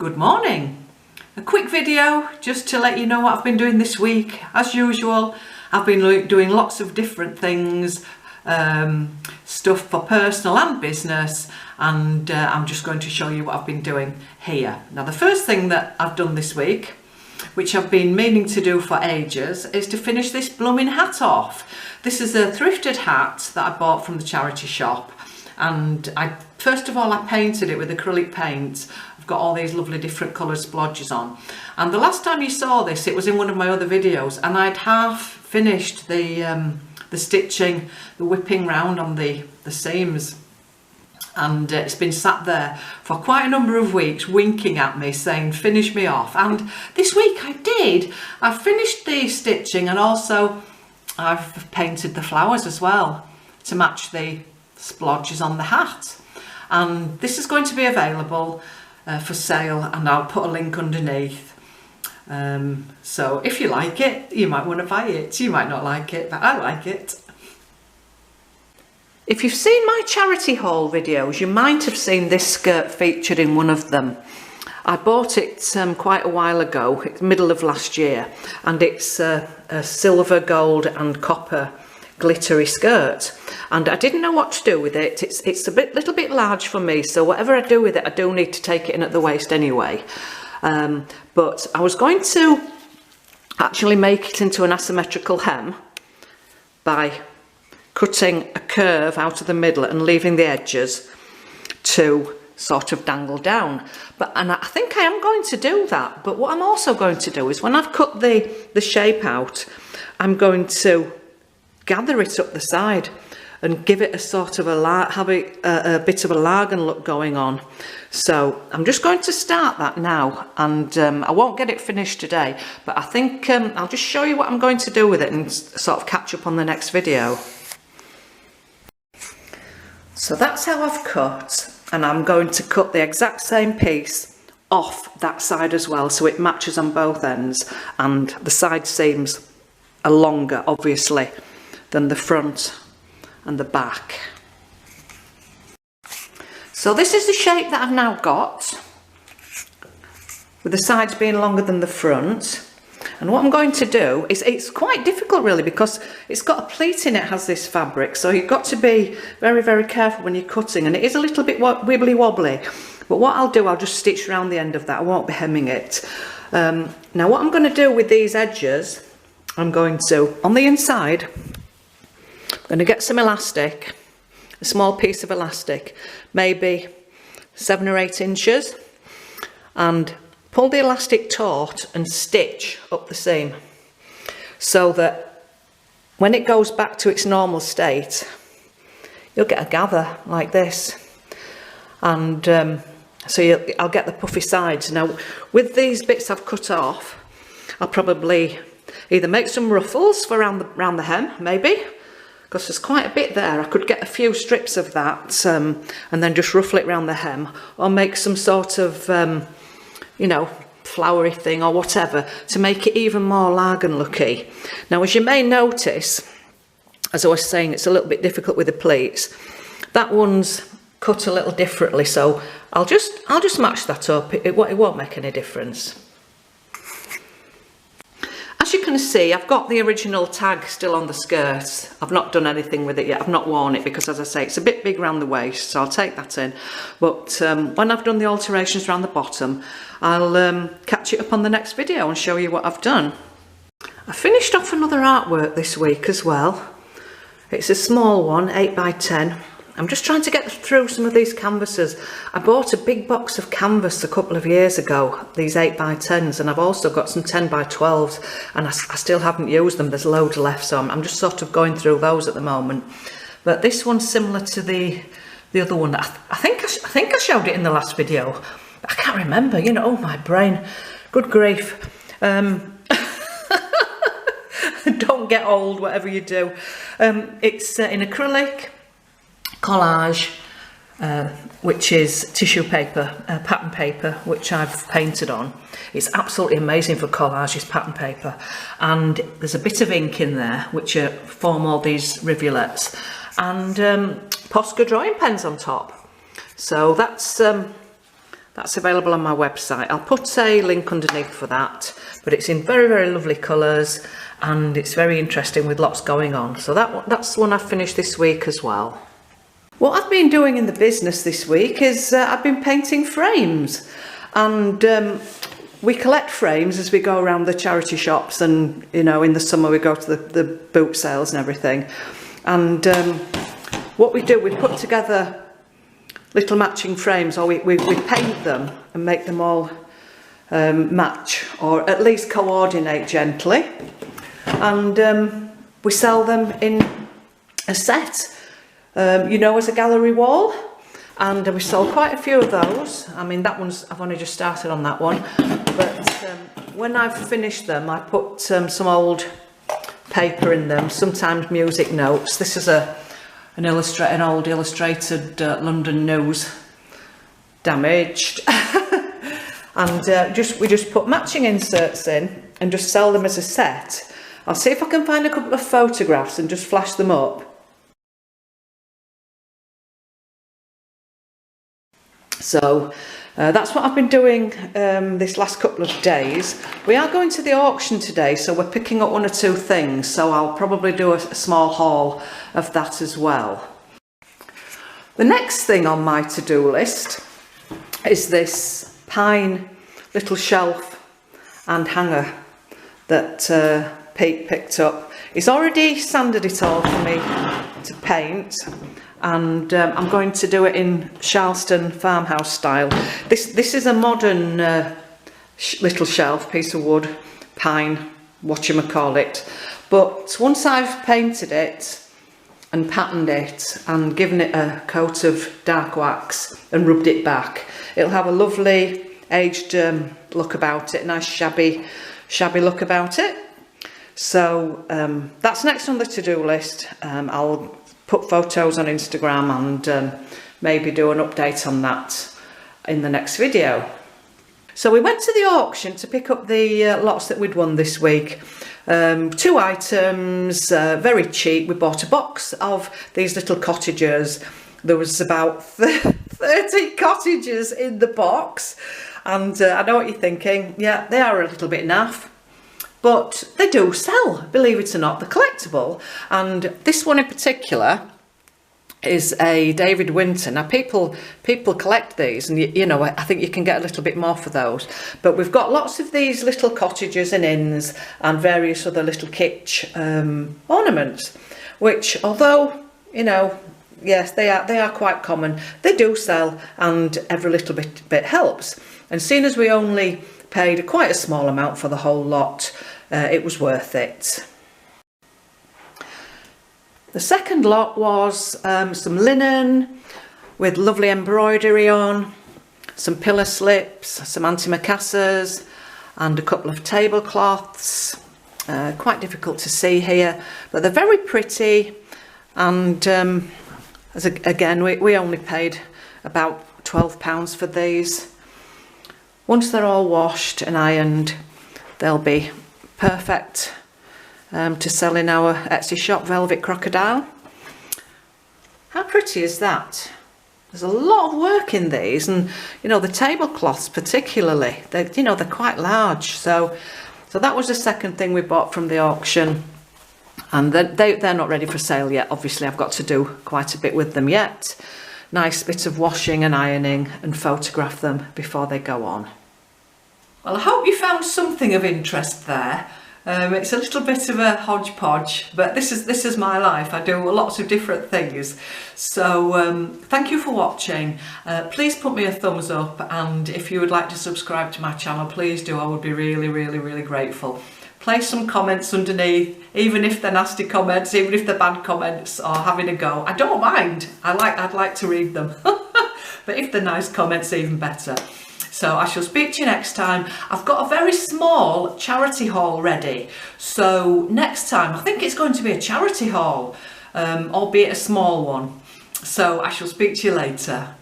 Good morning. A quick video just to let you know what I've been doing this week. As usual, I've been doing lots of different things, stuff for personal and business, and I'm just going to show you what I've been doing here. Now, the first thing that I've done this week, which I've been meaning to do for ages, is to finish this blooming hat off. This is a thrifted hat that I bought from the charity shop, and first of all I painted it with acrylic paint. I've got all these lovely different coloured splodges on, and the last time you saw this it was in one of my other videos, and I'd half finished the stitching, the whipping round on the seams, and it's been sat there for quite a number of weeks winking at me saying finish me off, and this week I did. I finished the stitching, and also I've painted the flowers as well to match the splodges on the hat, and this is going to be available for sale, and I'll put a link underneath, so if you like it you might want to buy it. You might not like it, but I like it. If you've seen my charity haul videos, you might have seen this skirt featured in one of them. I bought it quite a while ago, middle of last year, and it's a silver, gold and copper glittery skirt, and I didn't know what to do with it. It's a little bit large for me, so whatever I do with it I do need to take it in at the waist anyway, but I was going to actually make it into an asymmetrical hem by cutting a curve out of the middle and leaving the edges to sort of dangle down, and I think I am going to do that. But what I'm also going to do is when I've cut the shape out, I'm going to gather it up the side and give it a sort of have a bit of a Largan look going on. So I'm just going to start that now, and I won't get it finished today, but I think I'll just show you what I'm going to do with it and sort of catch up on the next video. So that's how I've cut, and I'm going to cut the exact same piece off that side as well, so it matches on both ends, and the side seams are longer obviously than the front and the back. So this is the shape that I've now got, with the sides being longer than the front. And what I'm going to do is, it's quite difficult really because it's got a pleat in it, has this fabric, so you've got to be very, very careful when you're cutting, and it is a little bit wibbly wobbly, but what I'll do, I'll just stitch around the end of that. I won't be hemming it. Now what I'm going to do with these edges, I'm going to, on the inside, I'm going to get some elastic, a small piece of elastic, maybe 7 or 8 inches, and pull the elastic taut and stitch up the seam so that when it goes back to its normal state you'll get a gather like this, and so I'll get the puffy sides. Now with these bits I've cut off, I'll probably either make some ruffles for around the hem, maybe, because there's quite a bit there. I could get a few strips of that and then just ruffle it around the hem, or make some sort of you know, flowery thing or whatever to make it even more Largan looky. Now as you may notice, as I was saying, it's a little bit difficult with the pleats. That one's cut a little differently, so I'll just match that up. It won't make any difference. As you can see, I've got the original tag still on the skirt. I've not done anything with it yet. I've not worn it because, as I say, it's a bit big around the waist, so I'll take that in. But when I've done the alterations around the bottom, I'll catch it up on the next video and show you what I've done. I finished off another artwork this week as well. It's a small one, 8 by 10. I'm just trying to get through some of these canvases. I bought a big box of canvas a couple of years ago, these 8 by 10s, and I've also got some 10 by 12s, and I still haven't used them. There's loads left, so I'm just sort of going through those at the moment. But this one's similar to the other one. I think I showed it in the last video. I can't remember, you know, my brain, good grief. Don't get old, whatever you do. It's in acrylic, collage, which is tissue paper, pattern paper, which I've painted on. It's absolutely amazing for collage, this pattern paper, and there's a bit of ink in there which form all these rivulets, and Posca drawing pens on top. So that's That's available on my website. I'll put a link underneath for that, but it's in very, very lovely colours and it's very interesting with lots going on. So that's one I've finished this week as well. What I've been doing in the business this week is I've been painting frames, and we collect frames as we go around the charity shops, and you know, in the summer we go to the boot sales and everything. And what we do, we put together little matching frames, or we paint them and make them all match, or at least coordinate gently, and we sell them in a set, you know, as a gallery wall. And we sold quite a few of those. I mean, that one's, I've only just started on that one, but when I've finished them, I put some old paper in them, sometimes music notes. This is an old illustrated London News, damaged. And we just put matching inserts in and just sell them as a set. I'll see if I can find a couple of photographs and just flash them up. So that's what I've been doing this last couple of days. We are going to the auction today, so we're picking up one or two things, so I'll probably do a small haul of that as well. The next thing on my to-do list is this pine little shelf and hanger that Pete picked up. He's already sanded it all for me to paint, and I'm going to do it in Charleston farmhouse style. This is a modern little shelf, piece of wood, pine, whatchamacallit. But once I've painted it and patterned it and given it a coat of dark wax and rubbed it back, it'll have a lovely aged look about it, nice shabby look about it. So that's next on the to-do list. I'll put photos on Instagram and maybe do an update on that in the next video. So we went to the auction to pick up the lots that we'd won this week. 2 items, very cheap. We bought a box of these little cottagers. There was about 30 cottagers in the box, and I know what you're thinking. Yeah, they are a little bit naff, but they do sell, believe it or not. They're collectible, and this one in particular is a David Winter. Now people collect these, and you know, I think you can get a little bit more for those, but we've got lots of these little cottages and inns and various other little kitsch ornaments, which, although, you know, yes, they are quite common, they do sell, and every little bit helps. And seeing as we only paid quite a small amount for the whole lot, it was worth it. The second lot was some linen with lovely embroidery on, some pillar slips, some antimacassars, and a couple of tablecloths. Quite difficult to see here, but they're very pretty. And again, we only paid about £12 for these. Once they're all washed and ironed, they'll be perfect to sell in our Etsy shop, Velvet Crocodile. How pretty is that? There's a lot of work in these, and you know, the tablecloths particularly, they're quite large. So that was the second thing we bought from the auction, and they're not ready for sale yet. Obviously, I've got to do quite a bit with them yet. Nice bit of washing and ironing, and photograph them before they go on. Well, I hope you found something of interest there. It's a little bit of a hodgepodge, but this is my life. I do lots of different things. So thank you for watching. Please put me a thumbs up, and if you would like to subscribe to my channel, please do. I would be really, really, really grateful. Place some comments underneath, even if they're nasty comments, even if they're bad comments or having a go. I don't mind. I'd like to read them. But if they're nice comments, even better. So I shall speak to you next time. I've got a very small charity haul ready. So next time, I think it's going to be a charity haul, albeit a small one. So I shall speak to you later.